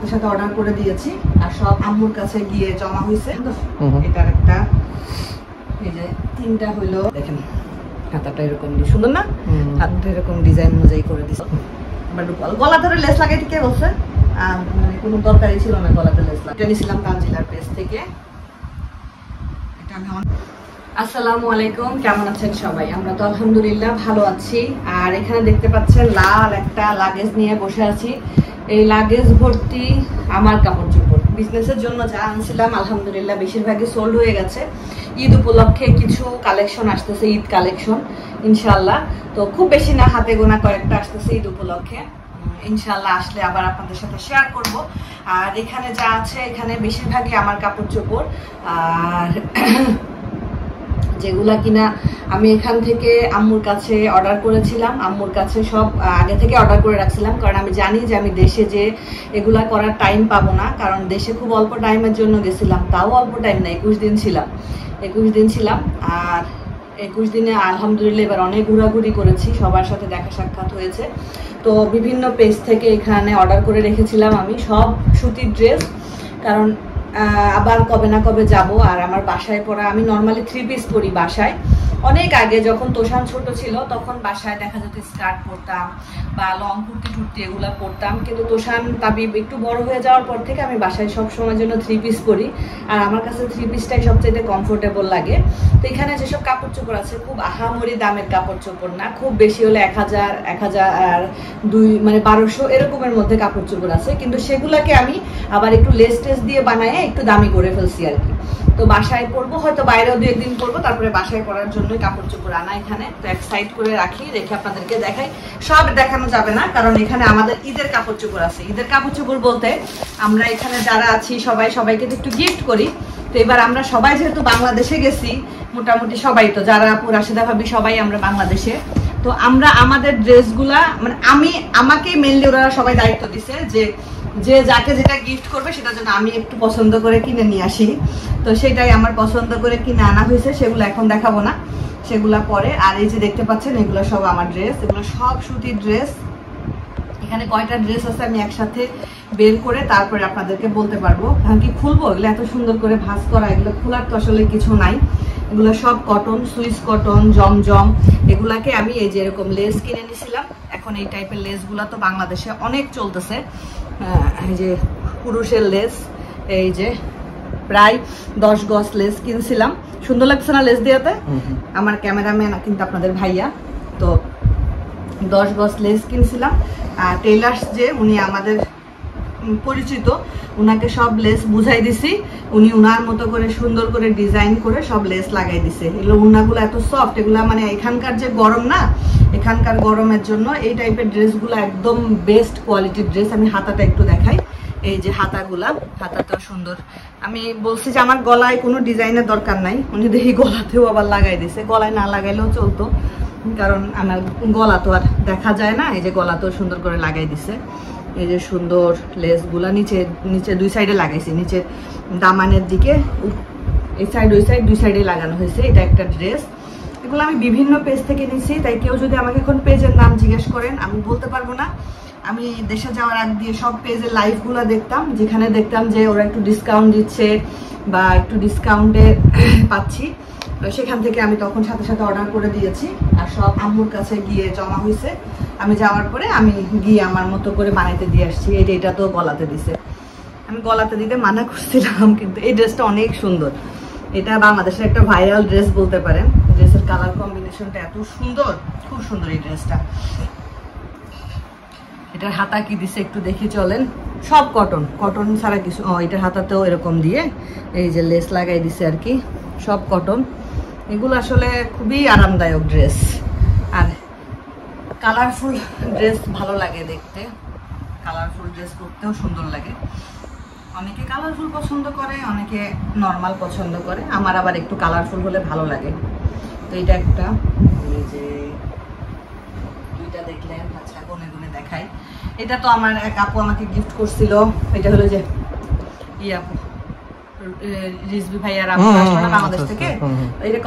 সাথে সাথে অর্ডার করে দিয়েছি আর সব আম্মুর কাছে গিয়ে জমা হয়েছে। এটার একটা এই যে তিনটা হইলো, দেখেন হাতাটা এরকম সুন্দর না, হাতটা এরকম ডিজাইন অনুযায়ী করে দিছে। গলা ধরে লেস লাগাইতে কে বলছে? মানে কোনো দরকারই ছিল না গলাতে লেস লাগাতে। এটা নিয়েছিলাম তানজিলার পেজ থেকে। এটা আমি আসসালামু আলাইকুম, কেমন আছেন সবাই? আমরা তো আলহামদুলিল্লাহ ভালো আছি। আর এখানে দেখতে পাচ্ছেন লাল একটা লাগেজ নিয়ে বসে আছি। এই লাগেজ ভর্তি আমার কাপড় চোপড়, বিজনেসের জন্য যা আনছিলাম আলহামদুলিল্লাহ বেশিরভাগই সোল্ড হয়ে গেছে। ঈদ উপলক্ষে কিছু কালেকশন আসতেছে, ঈদ কালেকশন ইনশাল্লাহ। তো খুব বেশি না, হাতে গোনা কয়েকটা আসতেছে ঈদ উপলক্ষে। ইনশাল্লাহ আসলে আবার আপনাদের সাথে শেয়ার করব। আর এখানে যা আছে এখানে বেশিরভাগই আমার কাপড় চোপড়, আর যেগুলা কিনা আমি এখান থেকে আম্মুর কাছে অর্ডার করেছিলাম। আম্মুর কাছে সব আগে থেকে অর্ডার করে রাখছিলাম, কারণ আমি জানি যে আমি দেশে যে এগুলা করার টাইম পাবো না। কারণ দেশে খুব অল্প টাইমের জন্য গেছিলাম, তাও অল্প টাইম না, 21 দিন ছিলাম। আর 21 দিনে আলহামদুলিল্লাহ এবার অনেক ঘোরাঘুরি করেছি, সবার সাথে দেখা সাক্ষাৎ হয়েছে। তো বিভিন্ন পেজ থেকে এখানে অর্ডার করে রেখেছিলাম আমি সব সুতির ড্রেস, কারণ আবার কবে না কবে যাব। আর আমার বাসায় পরা, আমি নর্মালি 3 পিস পরি বাসায়। অনেক আগে যখন তোষান ছোট ছিল তখন বাসায় দেখা যেত স্কার্ট পরতাম বা লং কুর্তি টুর্তি এগুলা পরতাম, কিন্তু তোষান তাবিব একটু বড় হয়ে যাওয়ার পর থেকে আমি বাসায় সব সময়ের জন্য 3 পিস পরি। আর আমার কাছে 3 পিসটাই সবচেয়ে কমফোর্টেবল লাগে। তো এখানে যেসব কাপড় চোপড় আছে খুব আহামরি দামের কাপড় চোপড় না, খুব বেশি হলে 1000 মানে 1200 এরকমের মধ্যে কাপড় চোপড় আছে, কিন্তু সেগুলাকে আমি আবার একটু লেস টেস দিয়ে বানায় একটু দামি করে ফেলছি আর কি। তো বাসায় পরবো, হয়তো বাইরেও 2-1 দিন পরবো, তারপরে বাসায় পরার জন্য কাপড় চোপড় আনা এখানে। তো এক সাইড করে রাখি, রেখে আপনাদেরকে দেখাই। সব দেখানো যাবে না, কারণ এখানে আমাদের ঈদের কাপড় চোপড় আছে। ঈদের কাপড় চোপড় বলতে আমরা এখানে যারা আছি সবাইকে একটু গিফট করি। তো এবার আমরা সবাই যেহেতু বাংলাদেশে গেছি, মোটামুটি সবাই, তো যারা আপু রাশিদা ভাবি সবাই আমরা বাংলাদেশে, তো আমরা আমাদের ড্রেসগুলা মানে আমাকে মেনলি ওরা সবাই দায়িত্ব দিছে যে যাকে যেটা গিফট করবে সেটা যেন আমি একটু পছন্দ করে কিনে নিয়ে আসি। তো সেটাই আমার পছন্দ করে কিনে আনা হয়েছে, সেগুলো এখন দেখাবো না, সেগুলা পরে। আর এই যে দেখতে পাচ্ছেন এগুলো সব আমার ড্রেস, এগুলো সব সুতির ড্রেস। এখানে কয়টা ড্রেস আছে আমি একসাথে বের করে তারপরে আপনাদেরকে বলতে পারবো। কারণ কি খুলবো, এগুলো এত সুন্দর করে ভাঁজ করা, এগুলো খোলার তো আসলে কিছু নাই। এগুলো সব কটন, সুইস কটন, জমজম। এগুলাকে আমি এই যে এরকম লেস কিনে নিয়েছিলাম। এখন এই টাইপের লেসগুলা তো বাংলাদেশে অনেক চলতেছে। এই যে পুরুষের লেস, এই যে প্রায় 10 গজ লেস কিনছিলাম। সুন্দর লাগছে না লেস দিয়াতে? আমার ক্যামেরাম্যান কিন্তু আপনাদের ভাইয়া। তো 10 গজ লেস কিনছিলাম। আর টেইলার্স যে উনি আমাদের পরিচিত, উনাকে সব লেস বুঝাই দিছি, উনি উনার মতো করে সুন্দর করে ডিজাইন করে সব লেস লাগাই দিছে। এগুলো উন্নাগুলো এত সফট, এগুলা মানে এখানকার যে গরম না, এখানকার গরমের জন্য এই টাইপের ড্রেসগুলো একদম বেস্ট কোয়ালিটির ড্রেস। আমি হাতাটা একটু দেখাই, এই যে হাতাটা সুন্দর। আমি বলছি যে আমার গলায় কোনো ডিজাইনের দরকার নাই, উনি দেখি গলাতেও আবার লাগাই দিছে। গলায় না লাগাইলেও চলতো, কারণ আমার গলা তো আর দেখা যায় না। এই যে গলাতেও সুন্দর করে লাগাই দিছে। এই যে সুন্দর লেসগুলা নিচে 2 সাইডে লাগাইছি, নিচে দামানের দিকে এই সাইড ওই সাইড 2 সাইডে লাগানো হয়েছে। এটা একটা ড্রেস। এগুলো আমি বিভিন্ন পেজ থেকে নিছি, তাই কেউ যদি আমাকে এখন পেজের নাম জিজ্ঞেস করেন আমি বলতে পারবো না। আমি দেশে যাওয়ার আগ দিয়ে সব পেজের লাইভগুলো দেখতাম, যেখানে দেখতাম যে ওরা একটু ডিসকাউন্ট দিচ্ছে বা একটু ডিসকাউন্টে পাচ্ছি, সেখান থেকে আমি তখন সাথে সাথে অর্ডার করে দিয়েছি। আর সব আম্মুর কাছে গিয়ে জমা হয়েছে। আমি যাওয়ার পরে আমি গিয়ে আমার মতো করে বানাইতে দিয়ে আসছি। এটা তো গলাতে দিছে, আমি গলাতে দিতে মানা করছিলাম, কিন্তু এই ড্রেসটা অনেক সুন্দর। এটা বাংলাদেশের একটা ভাইরাল ড্রেস বলতে পারেন। ড্রেসের কালার কম্বিনেশনটা এত সুন্দর, খুব সুন্দর এই ড্রেসটা। এটার হাতা কি দিছে একটু দেখি চলেন। সব কটন ছাড়া কিছু। এটার হাতাতেও এরকম দিয়ে এই যে লেস লাগাই দিছে আর কি, সব কটন। এগুলো আসলে খুবই আরামদায়ক ড্রেস। আর কালারফুল ড্রেস ভালো লাগে দেখতে, কালারফুল ড্রেস পরতেও সুন্দর লাগে। অনেকে কালারফুল পছন্দ করে, অনেকে নর্মাল পছন্দ করে, আমার আবার একটু কালারফুল হলে ভালো লাগে। তো এটা একটা, এই যে দুইটা দেখলেন। আচ্ছা গুনে দেখাই। এটা তো আমার এক আপু আমাকে গিফট করছিল। এটা হলো যে আপু রিজভি ভাইয়ার আপু আসলো না বাংলাদেশ থেকে। এটা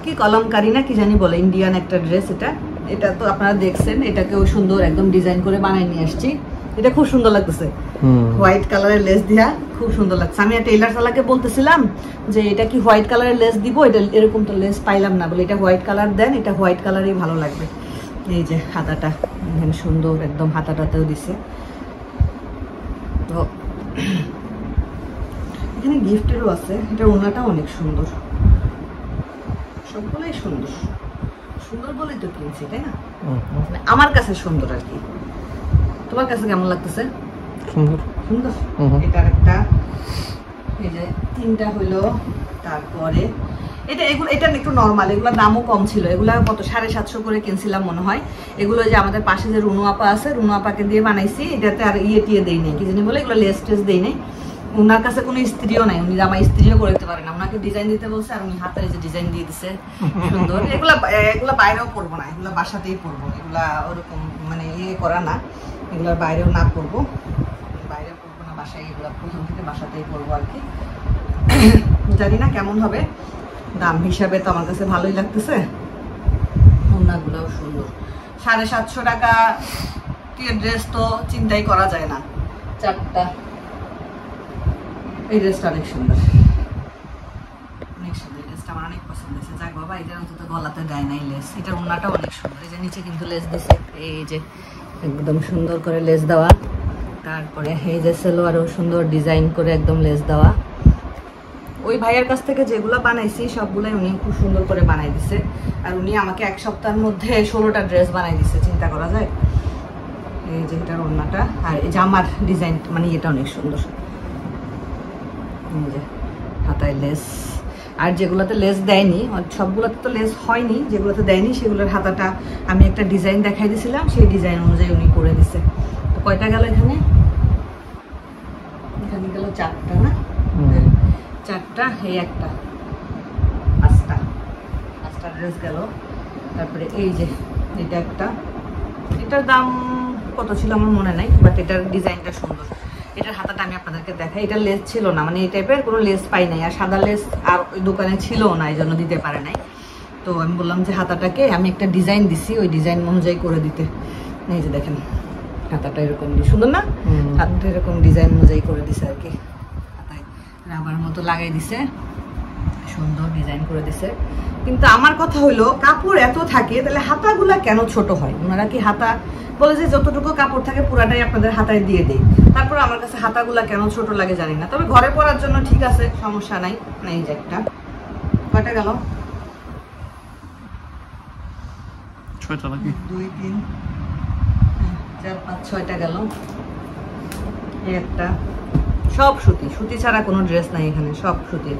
কি কলমকারি না কি জানি বলে, ইন্ডিয়ান একটা ড্রেস। এটা তো আপনারা দেখছেন, এটাকেও সুন্দর একদম ডিজাইন করে বানাই নিয়ে আসছি। এটা খুব সুন্দর লাগতেছে, হোয়াইট কালারের লেস দিয়া খুব সুন্দর লাগছে। আমি টেইলার সালাকে বলতেছিলাম যে এটা কি হোয়াইট কালারের লেস দিব, এটা এরকম তো লেস পাইলাম না, বলে এটা হোয়াইট কালার দেন, এটা হোয়াইট কালারই ভালো লাগবে। এই যে হাতাটা সুন্দর একদম, হাতাটাতেও দিছে। তো এখানে গিফটেরও আছে, এটা ওনাটা অনেক সুন্দর, সবগুলোই সুন্দর, সুন্দর বলেই তো কিনছি তাই না, আমার কাছে সুন্দর আর কি। তোমার কাছে কেমন লাগতেছে? সুন্দর সুন্দর। এটার একটা, এই যে 3টা হইলো। তারপরে এটা এগুলো, এটা একটু নরমাল, এগুলোর দামও কম ছিল, এগুলো কত 750 করে কিনছিলাম মনে হয়। এগুলো যে আমাদের পাশে যে রুনু আপা আছে, রুনু আপাকে দিয়ে বানাইছি, এটাতে আর টিয়ে দেই নাই, কি জানি বলে এগুলো লেস টেস দেই নাই। ওনার কাছে কোনো স্ত্রীও নাই, উনি জামা স্ত্রীও করে দিতে পারে না, ওনাকে ডিজাইন দিতে বলছে আর উনি হাতের যে ডিজাইন দিয়ে দিছে সুন্দর। এগুলা বাইরেও পরবো না, এগুলা বাসাতেই পরবো, এগুলা ওরকম মানে করা না, এগুলোর বাইরেও না পরবো, বাইরে পরবো না, বাসায় এগুলা প্রথম থেকে বাসাতেই পরবো আর কি। জানি না কেমন হবে, দাম হিসাবে তো আমার কাছে ভালোই লাগতেছে। ওনাগুলোও সুন্দর, 750 টাকা ড্রেস তো চিন্তাই করা যায় না। 4টা, এই ড্রেসটা অনেক সুন্দর, অনেক সুন্দর, ড্রেসটা আমার অনেক পছন্দ হয়েছে। যাক বাবা, এটা অন্তত গলাতে দেয় নাই লেস, এটার ওড়নাটা অনেক সুন্দর, এই যে নিচে কিন্তু লেস দিছে, এই যে একদম সুন্দর করে লেস দেওয়া। তারপরে এই যে সালোয়ারও সুন্দর ডিজাইন করে একদম লেস দেওয়া। ওই ভাইয়ের কাছ থেকে যেগুলো বানাইছি সবগুলাই উনি খুব সুন্দর করে বানাই দিছে, আর উনি আমাকে 1 সপ্তাহের মধ্যে 16টা ড্রেস বানাই দিছে, চিন্তা করা যায়। এই যে এটার ওড়নাটা, আর এই জামার ডিজাইন মানে এটা অনেক সুন্দর, এই যে হাতায় লেস। আর যেগুলোতে লেস দেয়নি, সবগুলোতে তো লেস হয়নি, যেগুলোতে দেয়নি সেগুলোর হাতাটা আমি একটা ডিজাইন দেখাই দিয়েছিলাম, সেই ডিজাইন অনুযায়ী উনি করে দিছে। তো কয়টা গেল এখানে? এখানে গেল 4টা না, 4টা, এই একটা, 5টা ড্রেস গেল। তারপরে এই যে এটা একটা, এটার দাম কত ছিল আমার মনে নাই, বাট এটার ডিজাইনটা সুন্দর। এটার হাতাটা আমি আপনাদেরকে দেখাই, এটা লেস ছিল না, মানে এই টাইপের কোনো লেস পাই নাই, আর সাদা লেস আর ওই দোকানে ছিল না, এই জন্য দিতে পারে নাই। তো আমি বললাম যে হাতাটাকে আমি একটা ডিজাইন দিছি, ওই ডিজাইন অনুযায়ী করে দিতে। এই যে দেখেন হাতাটা এরকম সুন্দর না, হাতটা এরকম ডিজাইন অনুযায়ী করে দিছে আর কি, হাতায় রাবার মতো লাগাই দিছে, সুন্দর ডিজাইন করে দিছে। কিন্তু আমার কথা হইলো, কাপড় এত থাকে তাহলে হাতাগুলা কেন ছোট হয়? ওনারা কি হাতা বলে যে যতটুকু কাপড় থাকে পুরাটাই আপনাদের হাতায় দিয়ে দেয়, তারপর আমার কাছে হাতাগুলা কেন ছোট লাগে জানি না। তবে ঘরে পরার জন্য ঠিক আছে, সমস্যা নাই। এই যে একটা, কয়টা গেল? 6টা নাকি? 2 3 4 5 6টা গেল। এই একটা, সব সুতি, সুতি ছাড়া কোনো ড্রেস নাই এখানে, সব সুতির।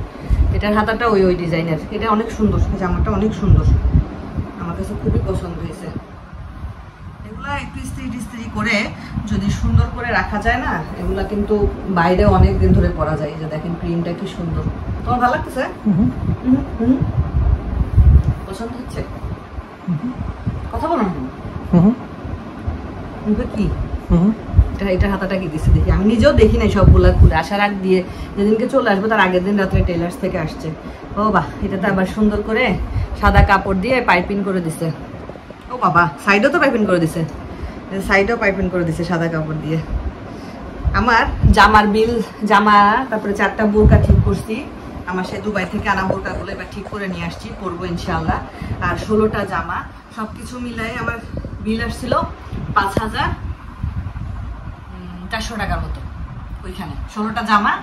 এটার হাতাটা ওই ডিজাইনের, এটা অনেক সুন্দর, জামাটা অনেক সুন্দর, আমার কাছে খুবই পছন্দ হয়েছে। এগুলা একটু ইস্ত্রি করে যদি সুন্দর করে রাখা যায় না, এগুলা কিন্তু বাইরে অনেক দিন ধরে পরা যায়। এই যে দেখেন প্রিন্টটা কি সুন্দর, তোমার ভালো লাগতেছে? পছন্দ হচ্ছে? কথা বলো না কি, এটার হাতাটা কি দিচ্ছে দেখি, আমি নিজেও দেখি নাই সবগুলা খুলে, আসার আগ দিয়ে যেদিনকে চলে আসবো তার আগের দিন রাত্রে টেলার্স থেকে আসছে। ও বাহ, এটাতে আবার সুন্দর করে সাদা কাপড় দিয়ে পাইপিং করে দিছে। ও বাবা, সাইডও তো পাইপিং করে দিছে, সাইডও পাইপিং করে দিছে সাদা কাপড় দিয়ে। আমার জামার বিল, জামা, তারপরে 4টা বোরকা ঠিক করছি, আমার সে দুবাই থেকে আনা বোরকাগুলো এবার ঠিক করে নিয়ে আসছি, পরবো ইনশাআল্লাহ। আর 16টা জামা, সবকিছু মিলাই আমার বিল আসছিল 5400 টাকার মতো। ওইখানে 16টা জামা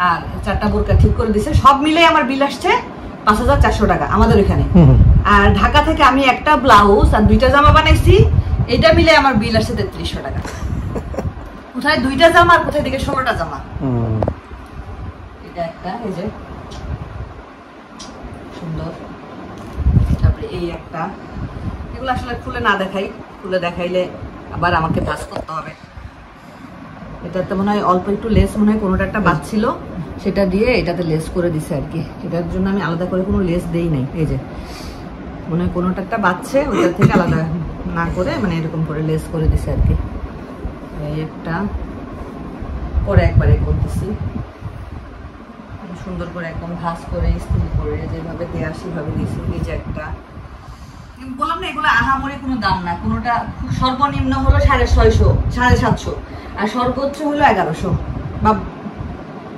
আর 4টা বোরকা ঠিক করে দিছে, সব মিলে আমার বিল আসছে 5400 টাকা আমাদের ওইখানে। আর ঢাকা থেকে আমি একটা ব্লাউজ আর 2টা জামা বানাইছি, এটা মিলে আমার বিল আসছে 3300 টাকা। কোথায় 2টা জামা আর কোথায় দিকে 16টা জামা। এটা একটা, এই যে সুন্দর। তারপরে এই একটা, এগুলো আসলে খুলে না দেখাই, খুলে দেখাইলে আবার আমাকে ভাঁজ করতে হবে। এটাতে মনে হয় অল্প একটু লেস মনে হয় কোনোটা একটা বাঁধছিল, সেটা দিয়ে এটাতে লেস করে দিছে আর কি। এটার জন্য আমি আলাদা করে কোনো লেস দেই নাই, এই যে মনে হয় কোনোটা একটা বাঁধছে, ওইটার থেকে আলাদা না করে মানে এরকম করে লেস করে দিছে আর কি। এই একটা, পরে একবারে করতেছি সুন্দর করে একদম ভাঁজ করে ইস্ত্রি করে যেভাবে দেয়া সেভাবে দিয়েছি। এই যে একটা, বললাম না এগুলো আহামরি কোনো দাম না, কোনোটা সর্বনিম্ন হলো 650 750 আর সর্বোচ্চ হলো 1100 বা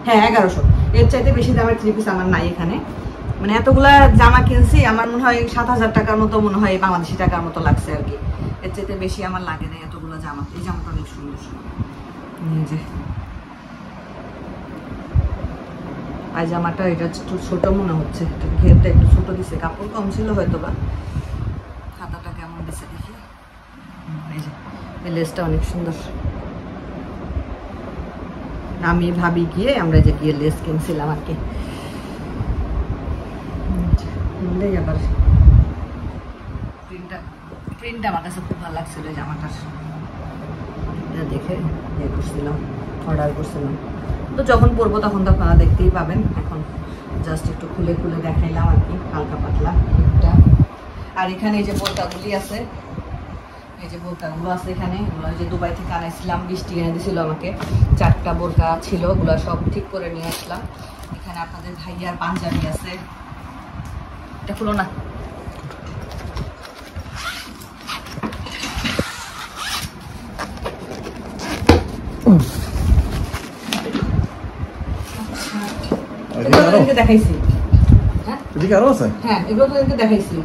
হ্যাঁ 1100। এর চাইতে বেশি দামের থ্রি পিস আমার নাই এখানে। মানে এতগুলা জামা কিনছি আমার মনে হয় 7000 টাকার মতো মনে হয় বাংলাদেশি টাকার মতো লাগছে আর কি, এর চাইতে বেশি আমার লাগে না এতগুলো জামা। এই জামাটা অনেক সুন্দর, এই যে পায়জামাটা এটা একটু ছোট মনে হচ্ছে, ঘেরটা একটু ছোট দিছে, কাপড় কম ছিল হয়তো বা। খাতাটা কেমন দিছে দেখি, এই যে এই লেসটা অনেক সুন্দর। আমি ভাবি গিয়ে আমরা যে গিয়ে লেস কিনছিলাম আর কি, আবার প্রিন্টটা আমার কাছে খুব ভালো লাগছিল এই জামাটার, দেখে ইয়ে করছিলাম, অর্ডার করছিলাম। তো যখন পরবো তখন তো আপনারা দেখতেই পাবেন, এখন জাস্ট একটু খুলে খুলে দেখাইলাম আর কি, হালকা পাতলা একটা। আর এখানে এই যে বোরকাগুলি আছে, এই যে বোরকাগুলো আছে এখানে, এগুলো যে দুবাই থেকে আনাইছিলাম, 20টি এনে দিয়েছিল আমাকে, 4টা বোরকা ছিল, ওগুলো সব ঠিক করে নিয়ে আসলাম। এখানে আপনাদের ভাইয়ার পাঞ্জাবি আছে, এটা খুলো না, দেখাইছি। হ্যাঁ এগুলো তো দেখাইছি,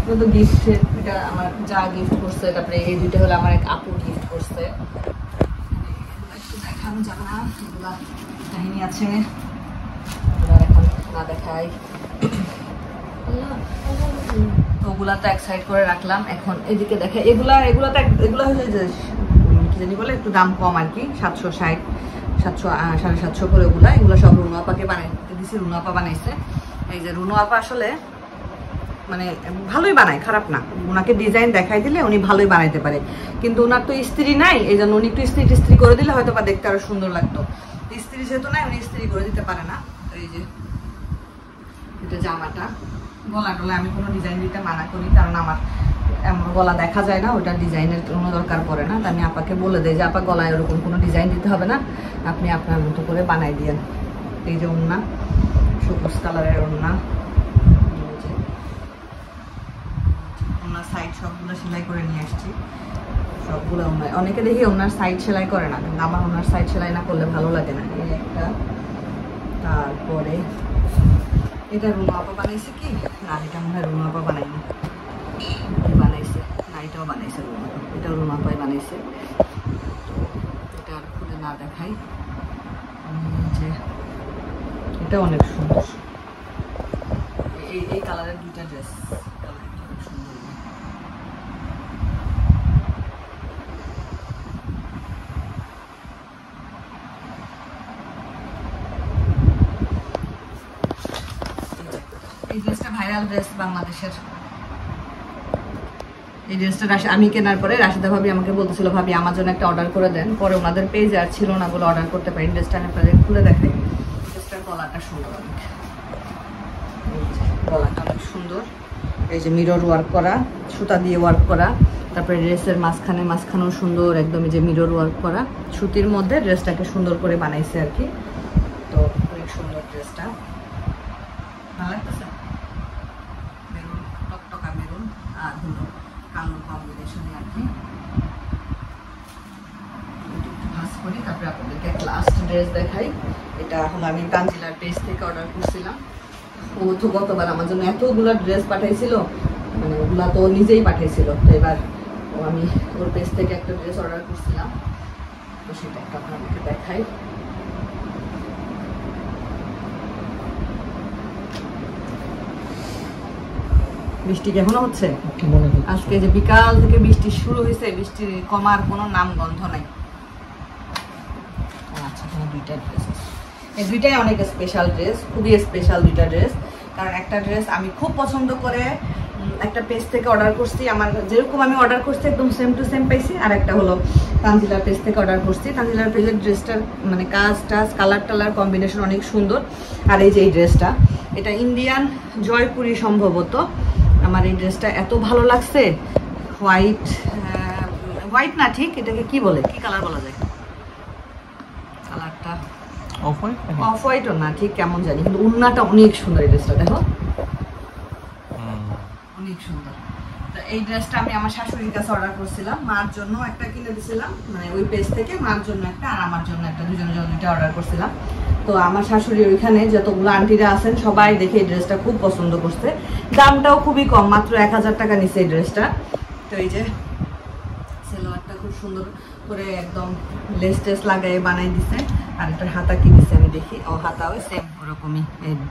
এগুলো তো গিফটের, এটা আমার যা গিফট করছে, তারপরে এই দুইটা হলো আমার এক আপু গিফট করছে। একটু দেখানো যাবে না, এগুলা কাহিনী আছে, এখন না দেখাই। তো ওগুলা তো এক সাইড করে রাখলাম, এখন এদিকে দেখে এগুলা হচ্ছে যে কি জানি বলে একটু দাম কম আর কি, 760 700 750 করে এগুলো সব রুনু আপাকে বানাইতে দিছি, রুনু আপা বানাইছে। এই যে রুনু আপা আসলে মানে ভালোই বানায়, খারাপ না, ওনাকে ডিজাইন দেখাই দিলে উনি ভালোই বানাইতে পারে, কিন্তু ওনার তো স্ত্রী নাই, এই জন্য উনি একটু ইস্ত্রি করে দিলে হয়তো বা দেখতে আরো সুন্দর লাগতো। স্ত্রী যেহেতু নাই উনি ইস্ত্রি করে দিতে পারে না। এই যে এটা জামাটা, গলা টলা আমি কোনো ডিজাইন দিতে মানা করি, কারণ আমার এমন গলা দেখা যায় না, ওটা ডিজাইনের কোনো দরকার পড়ে না। আমি আপাকে বলে দেয় যে আপা গলায় ওরকম কোনো ডিজাইন দিতে হবে না, আপনি আপনার মতো করে বানাই দিয়েন। এই যে ওড়না, সবুজ কালারের ওড়না, ওনার সাইড সবগুলো সেলাই করে নিয়ে আসছি, সবগুলো ওনার। অনেকে দেখি ওনার সাইড সেলাই করে না, কিন্তু আমার ওনার সাইড সেলাই না করলে ভালো লাগে না। এই একটা, তারপরে এটা রুনু আপা বানাইছে কি না, এটা মনে হয় রুনু আপা বানাইনি, বানাইছে না, এটাও বানাইছে রুনু আপা, এটাও রুনু আপাই বানাইছে। এটা আর খুলে না দেখাই, যে এটা অনেক সুন্দর, এই কালারের দুইটা ড্রেস, অনেক সুন্দর। এই ড্রেসটা ভাইরাল ড্রেস বাংলাদেশের। এই ড্রেসটা আমি কেনার পরে রাশিদা ভাবি আমাকে বলতেছিল ভাবি আমার জন্য একটা অর্ডার করে দেন, পরে ওনাদের পেজে আর ছিল না বলে অর্ডার করতে পারি। ড্রেসটা আমি আপনাদের খুলে দেখাই, ড্রেসটার গলাটা সুন্দর, অনেক গলাটা অনেক সুন্দর। এই যে মিরর ওয়ার্ক করা, সুতা দিয়ে ওয়ার্ক করা, তারপরে ড্রেসের মাঝখানেও সুন্দর একদম এই যে মিরর ওয়ার্ক করা, সুতির মধ্যে ড্রেসটাকে সুন্দর করে বানাইছে আর কি। তো অনেক সুন্দর ড্রেসটা, ভালো লাগতেছে, মেরুন, টকটকা মেরুন আর হলো কালোর কম্বিনেশনে আর কি। একটু ভাঁজ করি, তারপরে আপনাদেরকে একটা লাস্ট ড্রেস দেখাই। এটা হলো আমি তানজিলার পেজ থেকে অর্ডার করছিলাম। ও তো গতবার আমার জন্য এতগুলো ড্রেস পাঠাইছিল, মানে ওগুলা তো নিজেই পাঠাইছিল, তো এবার আমি ওর পেজ থেকে একটা ড্রেস অর্ডার করছিলাম, তো সেটা একটা আপনাদেরকে দেখাই। বৃষ্টি এখনো হচ্ছে, আজকে যে বিকাল থেকে বৃষ্টি শুরু হয়েছে, বৃষ্টির কমার কোনো নাম গন্ধ নাই। আচ্ছা, দুইটা ড্রেস, এই দুইটাই অনেক স্পেশাল ড্রেস, খুবই স্পেশাল দুইটা ড্রেস। কারণ একটা ড্রেস আমি খুব পছন্দ করে একটা পেজ থেকে অর্ডার করছি, আমার যেরকম আমি অর্ডার করছি একদম সেম টু সেম পাইছি। আর একটা হলো তানজিলার পেজ থেকে অর্ডার করছি, তানজিলার পেজের ড্রেসটার মানে কাজ টাজ কালার টালার কম্বিনেশন অনেক সুন্দর। আর এই যে এই ড্রেসটা, এটা ইন্ডিয়ান জয়পুরি সম্ভবত। আমার এই ড্রেসটা এত ভালো লাগছে, হোয়াইট না ঠিক, এটাকে কি বলে, কি কালার বলা যায়, কালারটা অফ হোয়াইটও না ঠিক, কেমন জানি, কিন্তু ওড়নাটা অনেক সুন্দর। এই ড্রেসটা দেখো, অনেক সুন্দর। এই ড্রেসটা আমি আমার শাশুড়ির কাছে অর্ডার করছিলাম, মার জন্য একটা কিনে দিয়েছিলাম, মানে ওই পেজ থেকে মার জন্য একটা আর আমার জন্য একটা, দুজনের জন্য দুইটা অর্ডার করছিলাম। তো আমার শাশুড়ি ওইখানে যতগুলো আন্টিরা আছেন সবাই দেখে এই ড্রেসটা খুব পছন্দ করছে, দামটাও খুবই কম, মাত্র 1000 টাকা নিচ্ছে এই ড্রেসটা। তো এই যে সালোয়ারটা খুব সুন্দর করে একদম লেস টেস লাগাই বানাই দিছে, আর এটার হাতা কি দিছে আমি দেখি, ও হাতা ওই সেম ওরকমই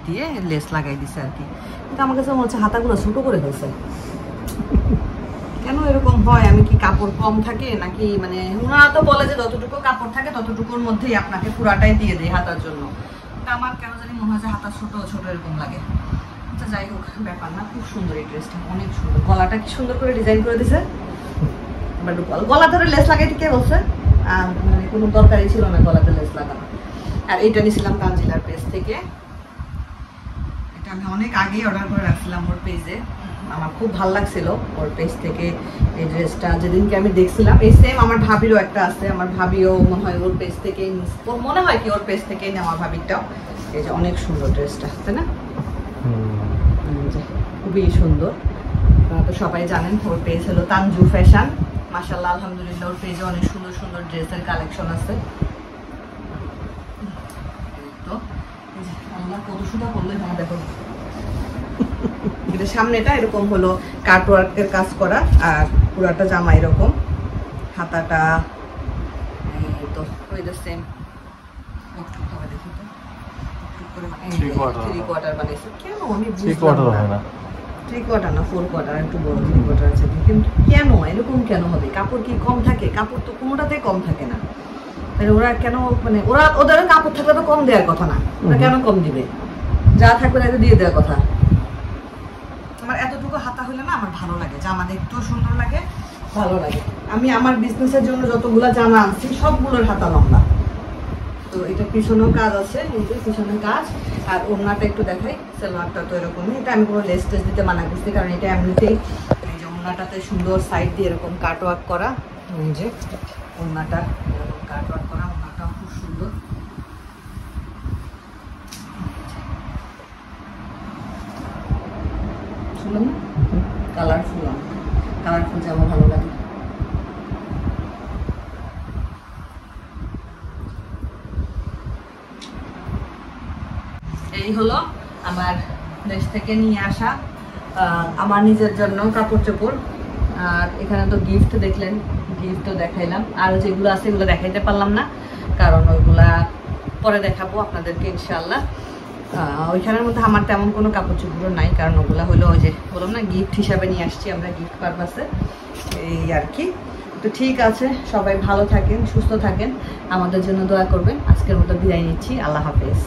দিয়ে লেস লাগাই দিছে আর কি। কিন্তু আমার কাছে মনে হচ্ছে হাতাগুলো ছোট করে হয়েছে, কেন এরকম হয়? আমি কি কাপড় কম থাকে নাকি? মানে ওনারা তো বলে যে যতটুকু কাপড় থাকে ততটুকুর মধ্যেই আপনাকে পুরাটাই দিয়ে দেয় হাতার জন্য, আমার কেন জানি মনে হয় যে হাতা ছোট ছোট এরকম লাগে। আচ্ছা যাই হোক, ব্যাপার না, খুব সুন্দর এই ড্রেসটা, অনেক সুন্দর। গলাটা কি সুন্দর করে ডিজাইন করে দিছে, গলা ধরে লেস লাগাইতে কে বলছে? মানে কোনো দরকারই ছিল না গলাতে লেস লাগানো। আর এইটা নিয়েছিলাম তানজিলার পেজ থেকে, এটা আমি অনেক আগেই অর্ডার করে রাখছিলাম ওর পেজে, আমার খুব ভালো লাগছিল ওর পেজ থেকে এই ড্রেসটা। যেদিনকে আমি দেখছিলাম এই সেম আমার ভাবিরও একটা আছে, আমার ভাবিও মনে হয় ওর পেজ থেকে, মনে হয় কি ওর পেজ থেকে নেওয়া ভাবিরটাও। এই যে অনেক সুন্দর ড্রেসটা, তাই না? খুবই সুন্দর। তো সবাই জানেন ওর পেজ হলো তানজু ফ্যাশন, মাশাআল্লাহ আলহামদুলিল্লাহ ওর পেজে অনেক সুন্দর সুন্দর ড্রেসের কালেকশন আছে। তো আল্লাহ কত সুন্দর করলে, হ্যাঁ দেখো এটা সামনেটা এরকম হলো কাট ওয়ার্কের কাজ করা, আর পুরাটা জামা এরকম, হাতাটা তো ওই দ্য সেম দেখি তো 3 কোয়ার্টার বানাইছে। কেন আমি 3 কোয়ার্টার হয় না, 3 কোয়ার্টার না 4 কোয়ার্টার, একটু বড় 3 কোয়ার্টার আছে, কিন্তু কেন এরকম কেন হবে? কাপড় কি কম থাকে? কাপড় তো কোনোটাতেই কম থাকে না। ওরা কেন, মানে ওদের কাপড় থাকলে তো কম দেওয়ার কথা না, ওরা কেন কম দিবে? যা থাকবে তাকে দিয়ে দেওয়ার কথা। আমার এতটুকু হাতা হলে না আমার ভালো লাগে, জামা দেখতেও সুন্দর লাগে, ভালো লাগে। আমি আমার বিজনেসের জন্য যতগুলো জামা আনছি সবগুলোর হাতা লম্বা। তো এটা পিছনেও কাজ আছে, এই যে পিছনের কাজ। আর ওড়নাটা একটু দেখাই, সালোয়ারটা তো এরকমই, এটা আমি কোনো লেস টেস দিতে মানা করছি, কারণ এটা এমনিতেই এই যে ওড়নাটাতে সুন্দর সাইড দিয়ে এরকম কাট ওয়ার্ক করা, এই যে ওড়নাটা এরকম কাট ওয়ার্ক করা, ওড়নাটাও খুব সুন্দর। শুনুন না, কালারফুল, কালারফুল জামা ভালো লাগে। এই হলো আমার দেশ থেকে নিয়ে আসা আমার নিজের জন্য কাপড় চোপড়। আর এখানে তো গিফট দেখলেন, গিফটও দেখাইলাম, আর যেগুলো আছে এগুলো দেখাইতে পারলাম না, কারণ ওইগুলা পরে দেখাবো আপনাদেরকে ইনশাল্লাহ। ওইখানের মধ্যে আমার তেমন কোনো কাপড় চোপড় নাই, কারণ ওগুলা হলো ওই যে বললাম না গিফট হিসাবে নিয়ে আসছি আমরা, গিফট পারপাসে, এই আর কি। তো ঠিক আছে, সবাই ভালো থাকেন, সুস্থ থাকেন, আমাদের জন্য দোয়া করবেন। আজকের মতো বিদায় নিচ্ছি, আল্লাহ হাফেজ।